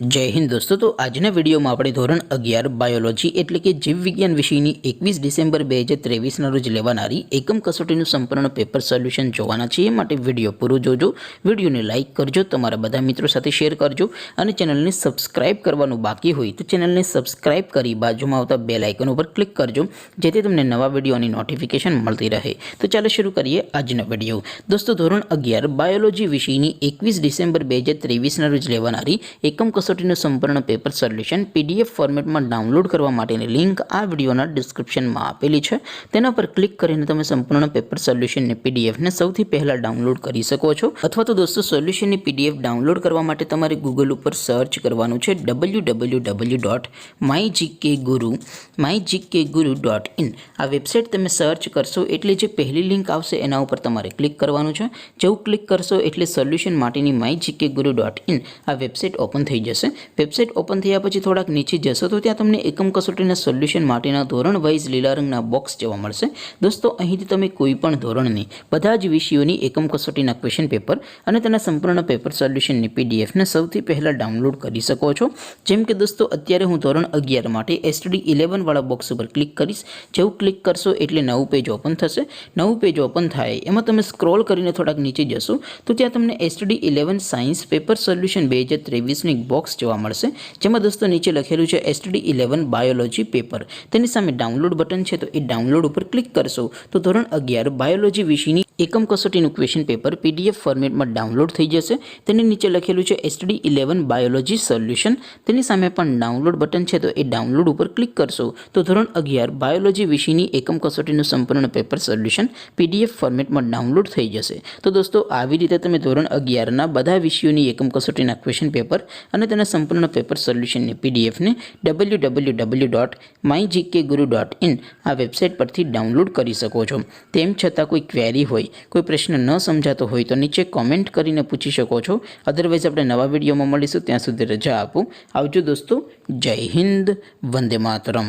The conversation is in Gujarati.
जय हिंद दोस्तों। तो आजना वीडियो में આપણે ધોરણ 11 બાયોલોજી એટલે કે જીવ વિજ્ઞાન વિષયની 21 ડિસેમ્બર 2023 રોજ લેવાનારી એકમ કસોટીનું સંપૂર્ણ પેપર સોલ્યુશન જોવાના છે। એ માટે વિડિયો પૂરો જોજો, વિડિયોને લાઈક કરજો, તમારા બધા મિત્રો સાથે શેર કરજો અને ચેનલને સબસ્ક્રાઇબ કરવાનું બાકી હોય તો ચેનલને સબસ્ક્રાઇબ કરી બાજુમાં આવતા બેલ આઇકન ઉપર ક્લિક કરજો જેથી તમને નવા વિડિયોની નોટિફિકેશન મળતી રહે। તો ચાલો શરૂ કરીએ આજનો વિડિયો। દોસ્તો ધોરણ 11 બાયોલોજી વિષયની 21 ડિસેમ્બર 2023 રોજ લેવાનારી એકમ કસોટીનું સંપૂર્ણ પેપર સોલ્યુશન પીડીએફ ફોર્મેટમાં ડાઉનલોડ કરવા માટેની લિંક આ વિડિયોના ડિસ્ક્રિપ્શનમાં આપેલી છે। તેના પર ક્લિક કરીને તમે સંપૂર્ણ પેપર સોલ્યુશનની પીડીએફને સૌથી પહેલા ડાઉનલોડ કરી શકો છો। અથવા તો દોસ્તો સોલ્યુશનની પીડીએફ ડાઉનલોડ કરવા માટે તમારે ગૂગલ ઉપર સર્ચ કરવાનું છે www.mygkguru.in। આ વેબસાઇટ તમે સર્ચ કરશો એટલે જે પહેલી લિંક આવશે એના ઉપર તમારે ક્લિક કરવાનું છે। જેવું ક્લિક કરશો એટલે સોલ્યુશન માટેની mygkguru.in આ વેબસાઇટ ઓપન થઈ જશે। વેબસાઇટ ઓપન થયા પછી થોડાક નીચે જશો તો ત્યાં તમને એકમ કસોટીના સોલ્યુશન માટેના ધોરણ વાઇઝ લીલા રંગના બોક્સ જોવા મળશે। દોસ્તો અહીંથી તમે કોઈ પણ ધોરણની બધા જ વિષયોની એકમ કસોટીના ક્વેશ્ચન પેપર અને તેના સંપૂર્ણ પેપર સોલ્યુશનની પીડીએફને સૌથી પહેલાં ડાઉનલોડ કરી શકો છો। જેમ કે દોસ્તો અત્યારે હું ધોરણ 11 માટે STD 11 વાળા બોક્સ ઉપર ક્લિક કરીશ। જેવું ક્લિક કરશો એટલે નવું પેજ ઓપન થશે। નવું પેજ ઓપન થાય એમાં તમે સ્ક્રોલ કરીને થોડાક નીચે જશો તો ત્યાં તમને STD 11 સાયન્સ પેપર સોલ્યુશન 2023નું એક બોક્સ જોવા મળશે જેમાં દોસ્તો નીચે લખેલું છે STD 11 બાયોલોજી પેપર। તેની સામે ડાઉનલોડ બટન છે તો એ ડાઉનલોડ ઉપર ક્લિક કરશો તો ધોરણ 11 બાયોલોજી વિષયની એકમ કસોટીનું ક્વેશ્ચન પેપર પીડીએફ ફોર્મેટમાં ડાઉનલોડ થઈ જશે। તેની નીચે લખેલું છે STD 11 બાયોલોજી સોલ્યુશન। તેની સામે પણ ડાઉનલોડ બટન છે તો એ ડાઉનલોડ ઉપર ક્લિક કરશો તો ધોરણ 11 બાયોલોજી વિષયની એકમ કસોટીનું સંપૂર્ણ પેપર સોલ્યુશન પીડીએફ ફોર્મેટમાં ડાઉનલોડ થઈ જશે। તો દોસ્તો આવી રીતે તમે ધોરણ 11ના બધા વિષયોની એકમ કસોટીના ક્વેશ્ચન પેપર અને તેના સંપૂર્ણ પેપર સોલ્યુશનની પીડીએફને www.mygkguru.in આ વેબસાઇટ પરથી ડાઉનલોડ કરી શકો છો। તેમ છતાં કોઈ ક્વેરી હોય, કોઈ પ્રશ્ન ન સમજાતો હોય તો નીચે કોમેન્ટ કરીને પૂછી શકો છો। અધરવાઇઝ આપણે નવા વિડીયોમાં મળીશું, ત્યાં સુધી રજા આપો। આવજો દોસ્તો, જય હિન્દ, વંદે માતરમ।